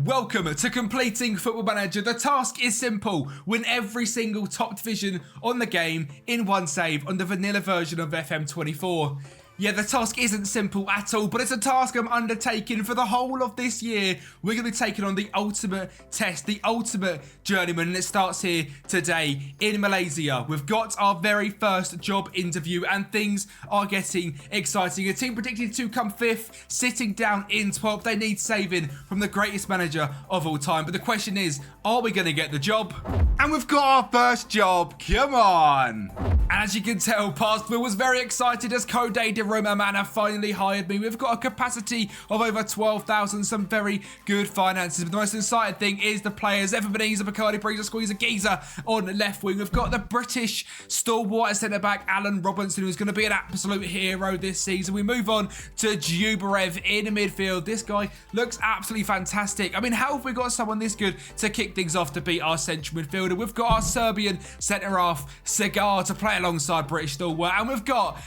Welcome to Completing Football Manager. The task is simple. Win every single top division on the game in one save on the vanilla version of FM24. Yeah, the task isn't simple at all, but it's a task I'm undertaking for the whole of this year. We're going to be taking on the ultimate test, the ultimate journeyman, and it starts here today in Malaysia. We've got our very first job interview, and things are getting exciting. A team predicted to come 5th, sitting down in 12th. They need saving from the greatest manager of all time. But the question is, are we going to get the job? And we've got our first job. Come on. And as you can tell, Pastor was very excited as Code Roma Man have finally hired me. We've got a capacity of over 12,000, some very good finances. But the most exciting thing is the players. Ebenezer, Bacardi, Breezer, Squeezer, Geezer on left wing. We've got the British stalwart centre-back, Alan Robinson, who's going to be an absolute hero this season. We move on to Jubarev in midfield. This guy looks absolutely fantastic. I mean, how have we got someone this good to kick things off to beat our central midfielder? We've got our Serbian centre-half, Cigar, to play alongside British stalwart. And we've got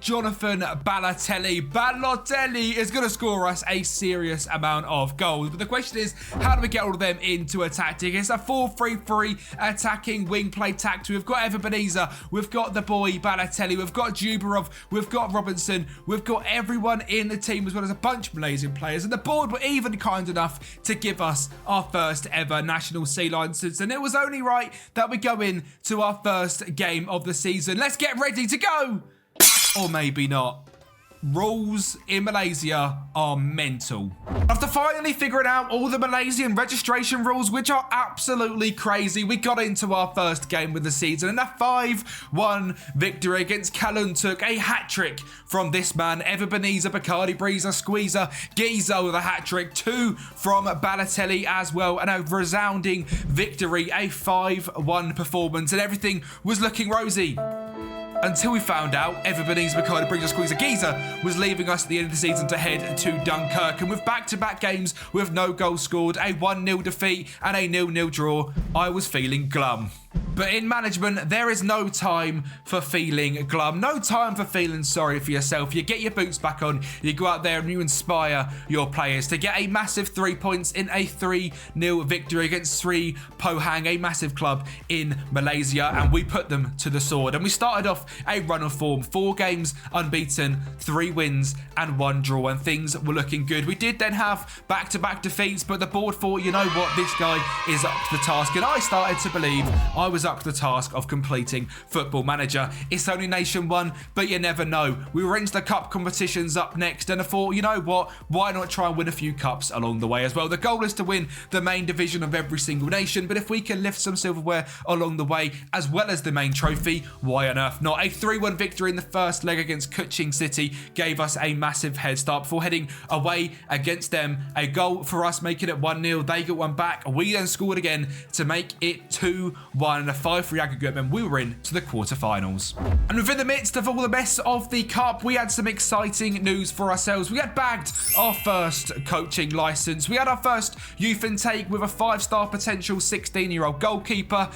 Jonathan Balotelli is going to score us a serious amount of goals. But the question is, how do we get all of them into a tactic? It's a 4-3-3 attacking wing play tactic. We've got Ebenezer, we've got the boy Balotelli, we've got Jubarov, we've got Robinson, we've got everyone in the team as well as a bunch of Malaysian players. And the board were even kind enough to give us our first ever national sea license. And it was only right that we go in to our first game of the season. Let's get ready to go! Or maybe not. Rules in Malaysia are mental. After finally figuring out all the Malaysian registration rules, which are absolutely crazy, we got into our first game of the season and a 5-1 victory against Kalun took a hat-trick from this man, Ebenezer, Bacardi, Breezer, Squeezer, Geezer with a hat-trick, 2 from Balotelli as well, and a resounding victory, a 5-1 performance, and everything was looking rosy. Until we found out Ebenezer, Bacardi, Breezer, Squeezer, Geezer was leaving us at the end of the season to head to Dunkirk. And with back-to-back games with no goals scored, a 1-0 defeat and a 0-0 draw, I was feeling glum. But in management, there is no time for feeling glum, no time for feeling sorry for yourself. You get your boots back on, you go out there and you inspire your players to get a massive 3 points in a 3-0 victory against Sri Pohang, a massive club in Malaysia, and we put them to the sword. And we started off a run of form, 4 games unbeaten, 3 wins and 1 draw, and things were looking good. We did then have back-to-back defeats, but the board thought, you know what, this guy is up to the task, and I started to believe I was up to the task of completing Football Manager. It's only Nation 1, but you never know. We were into the cup competitions up next, and I thought, you know what, why not try and win a few cups along the way as well? The goal is to win the main division of every single nation, but if we can lift some silverware along the way, as well as the main trophy, why on earth not? A 3-1 victory in the first leg against Kuching City gave us a massive head start before heading away against them. A goal for us, making it 1-0. They got one back. We then scored again to make it 2-1 and a 5-3 aggregate, and we were into the quarterfinals. And within the midst of all the mess of the cup, we had some exciting news for ourselves. We had bagged our first coaching license. We had our first youth intake with a 5-star potential 16-year-old goalkeeper.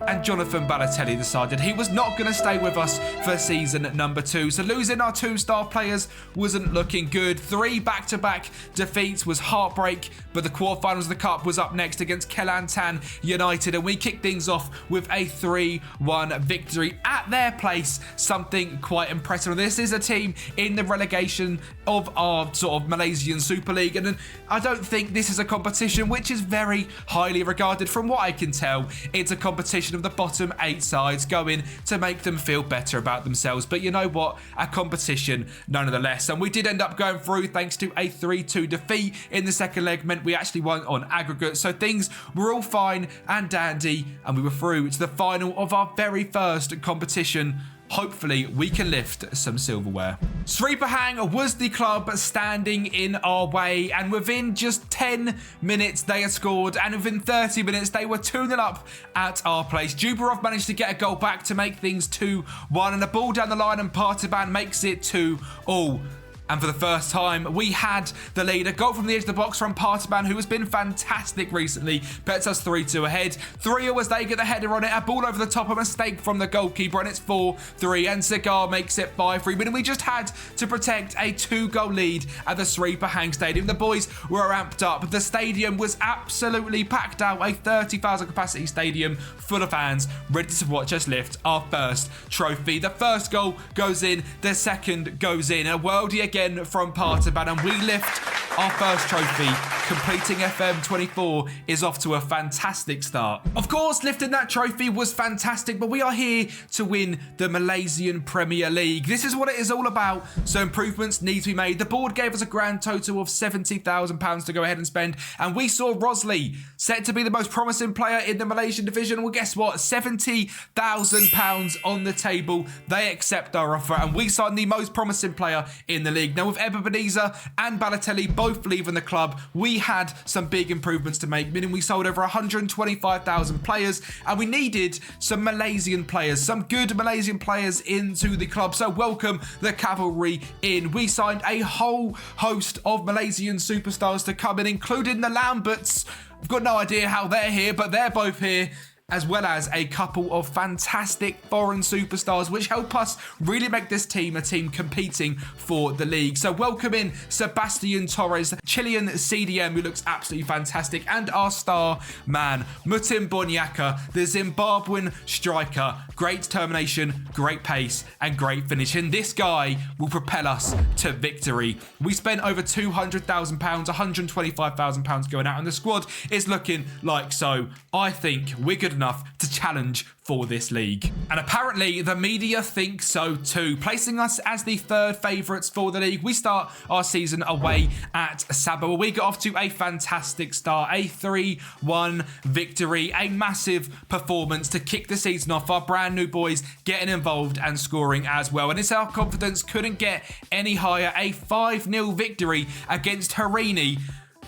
And Jonathan Balotelli decided he was not going to stay with us for season number 2. So losing our 2-star players wasn't looking good. 3 back-to-back defeats was heartbreak, but the quarterfinals of the cup was up next against Kelantan United, and we kicked things off with a 3-1 victory at their place. Something quite impressive. This is a team in the relegation of our sort of Malaysian Super League, and I don't think this is a competition which is very highly regarded. From what I can tell, it's a competition of the bottom 8 sides going to make them feel better about themselves. But you know what? A competition nonetheless. And we did end up going through thanks to a 3-2 defeat in the second leg, meant we actually won on aggregate. So things were all fine and dandy, and we were through to the final of our very first competition. Hopefully we can lift some silverware. Sri Pohang was the club standing in our way, and within just 10 minutes they had scored, and within 30 minutes they were 2-0 up at our place. Jubarov managed to get a goal back to make things 2-1, and a ball down the line and Partiban makes it 2-2. And for the first time, we had the lead. A goal from the edge of the box from Partiban, who has been fantastic recently, puts us 3-2 ahead. 3-0 as they get the header on it. A ball over the top, a mistake from the goalkeeper, and it's 4-3. And Cigar makes it 5-3. But we just had to protect a 2-goal lead at the Sri Pahang Stadium. The boys were amped up. The stadium was absolutely packed out. A 30,000 capacity stadium full of fans ready to watch us lift our first trophy. The first goal goes in, the second goes in. A worldie again from Partiban, and we lift our first trophy. Completing FM24 is off to a fantastic start. Of course, lifting that trophy was fantastic, but we are here to win the Malaysian Premier League. This is what it is all about, so improvements need to be made. The board gave us a grand total of £70,000 to go ahead and spend, and we saw Rosley set to be the most promising player in the Malaysian division. Well, guess what? £70,000 on the table. They accept our offer, and we signed the most promising player in the league. Now, with Ebenezer and Balotelli both leaving the club, we had some big improvements to make, meaning we sold over 125,000 players, and we needed some Malaysian players, some good Malaysian players into the club. So welcome the cavalry in. We signed a whole host of Malaysian superstars to come in, including the Lamberts. I've got no idea how they're here, but they're both here, as well as a couple of fantastic foreign superstars, which help us really make this team a team competing for the league. So welcome in Sebastian Torres, Chilean CDM, who looks absolutely fantastic, and our star man, Mutim Bonyaka, the Zimbabwean striker. Great determination, great pace, and great finishing. This guy will propel us to victory. We spent over £200,000, £125,000 going out, and the squad is looking like so. I think we're good enough to challenge for this league. And apparently the media think so too, placing us as the third favourites for the league. We start our season away at Sabah. We got off to a fantastic start, a 3-1 victory, a massive performance to kick the season off. Our brand new boys getting involved and scoring as well. And it's our confidence couldn't get any higher. A 5-0 victory against Harini.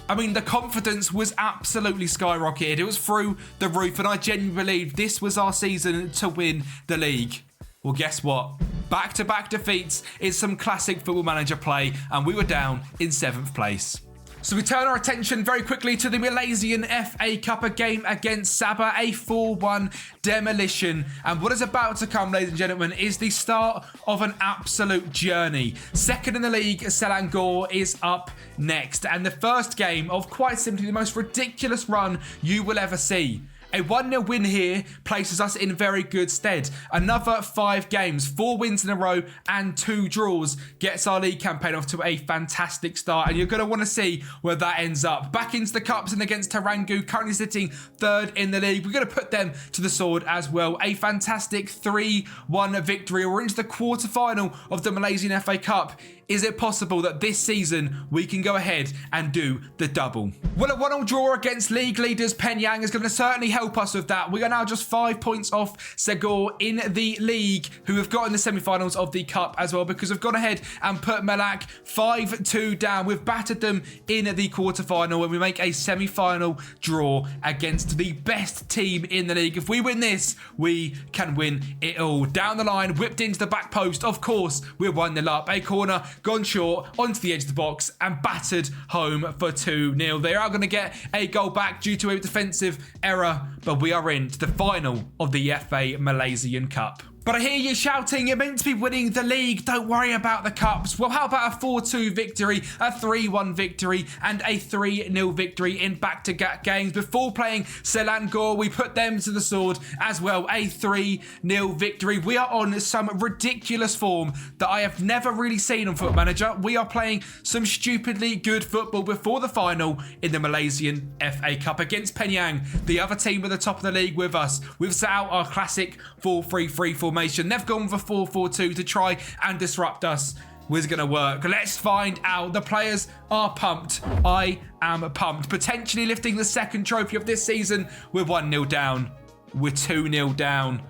I mean, the confidence was absolutely skyrocketed. It was through the roof, and I genuinely believe this was our season to win the league. Well, guess what? Back-to-back defeats is some classic Football Manager play, and we were down in 7th place. So we turn our attention very quickly to the Malaysian FA Cup, a game against Sabah, a 4-1 demolition. And what is about to come, ladies and gentlemen, is the start of an absolute journey. Second in the league, Selangor is up next. And the first game of quite simply the most ridiculous run you will ever see. A 1-0 win here places us in very good stead. Another 5 games, 4 wins in a row and 2 draws gets our league campaign off to a fantastic start. And you're going to want to see where that ends up. Back into the cups and against Tarangu, currently sitting 3rd in the league. We're going to put them to the sword as well. A fantastic 3-1 victory. We're into the quarter-final of the Malaysian FA Cup. Is it possible that this season we can go ahead and do the double? Well, a 1-1 draw against league leaders Penyang is going to certainly help us with that. We are now just 5 points off Segor in the league, who have got in the semi-finals of the cup as well, because we've gone ahead and put Malak 5-2 down. We've battered them in the quarter-final, and we make a semi-final draw against the best team in the league. If we win this, we can win it all. Down the line, whipped into the back post. Of course, we're 1-0 up. A corner gone short onto the edge of the box and battered home for 2-0. They are going to get a goal back due to a defensive error, but we are into the final of the FA Malaysian Cup. But I hear you shouting, you're meant to be winning the league, don't worry about the cups. Well, how about a 4-2 victory, a 3-1 victory, and a 3-0 victory in back-to-back games? Before playing Selangor, we put them to the sword as well, a 3-0 victory. We are on some ridiculous form that I have never really seen on Football Manager. We are playing some stupidly good football before the final in the Malaysian FA Cup against Penyang, the other team at the top of the league with us. We've set out our classic 4-3-3 formation. They've gone for 4-4-2 to try and disrupt us. Was it going to work? Let's find out. The players are pumped. I am pumped. Potentially lifting the second trophy of this season. We're 1-0 down. We're 2-0 down.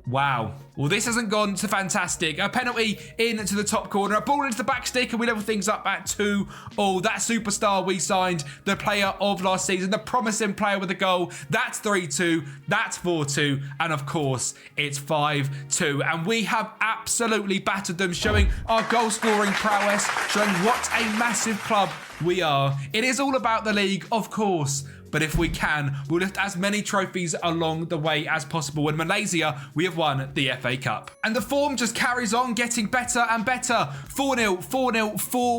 Wow. Well, this hasn't gone so fantastic. A penalty into the top corner, a ball into the back stick, and we level things up at 2-2. That superstar we signed, the player of last season, the promising player with a goal. That's 3-2, that's 4-2, and of course, it's 5-2. And we have absolutely battered them, showing our goal-scoring prowess, showing what a massive club we are. It is all about the league, of course, but if we can, we'll lift as many trophies along the way as possible. In Malaysia, we have won the FA Cup. And the form just carries on getting better and better. 4-0, 4-0,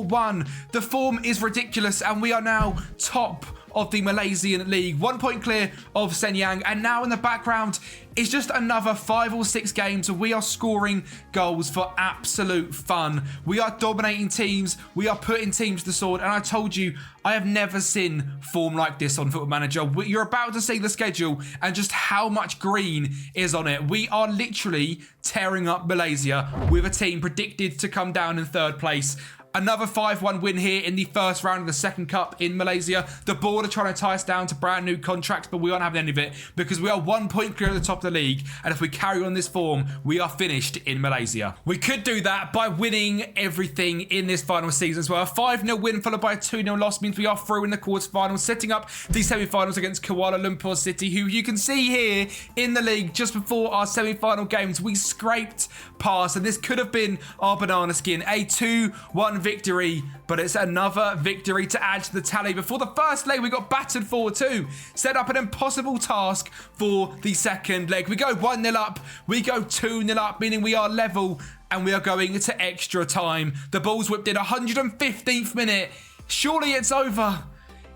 4-1. The form is ridiculous, and we are now top of the Malaysian league. 1 point clear of Shenyang, and now in the background is just another 5 or 6 games where we are scoring goals for absolute fun. We are dominating teams, we are putting teams to the sword, and I told you, I have never seen form like this on Football Manager. You're about to see the schedule and just how much green is on it. We are literally tearing up Malaysia with a team predicted to come down in 3rd place. Another 5-1 win here in the first round of the second cup in Malaysia. The board are trying to tie us down to brand new contracts, but we aren't having any of it because we are 1 point clear at the top of the league. And if we carry on this form, we are finished in Malaysia. We could do that by winning everything in this final season as well. A 5-0 win followed by a 2-0 loss means we are through in the quarterfinals, setting up the semi-finals against Kuala Lumpur City, who you can see here in the league just before our semi-final games. We scraped past, and this could have been our banana skin. A 2-1 victory, but it's another victory to add to the tally. Before the first leg, we got battered 4-2. Set up an impossible task for the second leg. We go 1-0 up, we go 2-0 up, meaning we are level, and we are going into extra time. The ball's whipped in 115th minute. Surely it's over.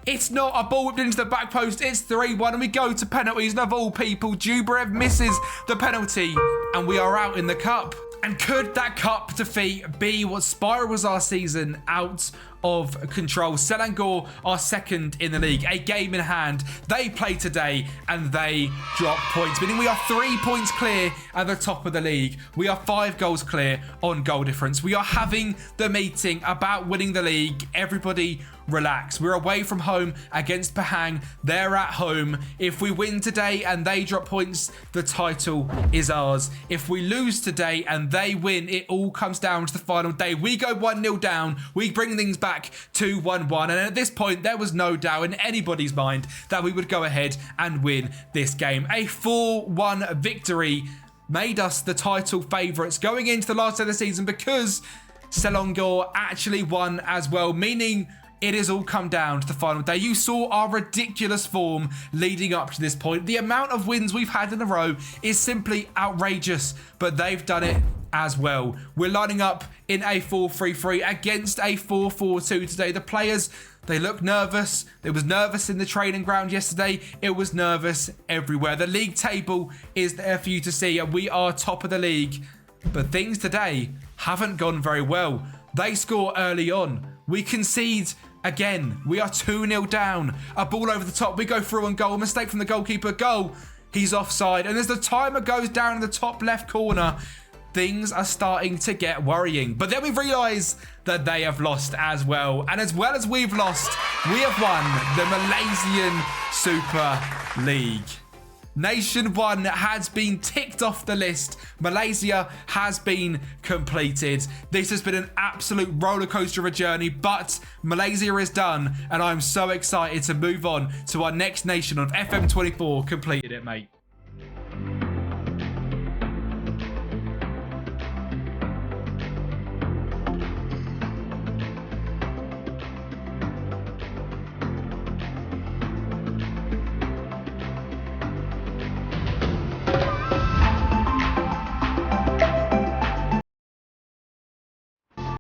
It's not. A ball whipped into the back post. It's 3-1, and we go to penalties. And of all people, Jubrev misses the penalty, and we are out in the cup. And could that cup defeat be what spirals our season out of control? Selangor are second in the league, a game in hand. They play today and they drop points, meaning we are 3 points clear at the top of the league. We are 5 goals clear on goal difference. We are having the meeting about winning the league. Everybody relax. We're away from home against Pahang. They're at home. If we win today and they drop points, the title is ours. If we lose today and they win, it all comes down to the final day. We go 1-0 down. We bring things back to 1-1. And at this point, there was no doubt in anybody's mind that we would go ahead and win this game. A 4-1 victory made us the title favourites going into the last of the season because Selangor actually won as well, meaning it has all come down to the final day. You saw our ridiculous form leading up to this point. The amount of wins we've had in a row is simply outrageous, but they've done it as well. We're lining up in a 4-3-3 against a 4-4-2 today. The players, they look nervous. It was nervous in the training ground yesterday. It was nervous everywhere. The league table is there for you to see, and we are top of the league. But things today haven't gone very well. They score early on. We concede again. We are 2-0 down. A ball over the top. We go through on goal. A mistake from the goalkeeper. Goal. He's offside. And as the timer goes down in the top left corner, things are starting to get worrying. But then we realise that they have lost as well. And as well as we've lost, we have won the Malaysian Super League. Nation 1 has been ticked off the list. Malaysia has been completed. This has been an absolute roller coaster of a journey, but Malaysia is done, and I'm so excited to move on to our next nation on FM24. Completed it, mate.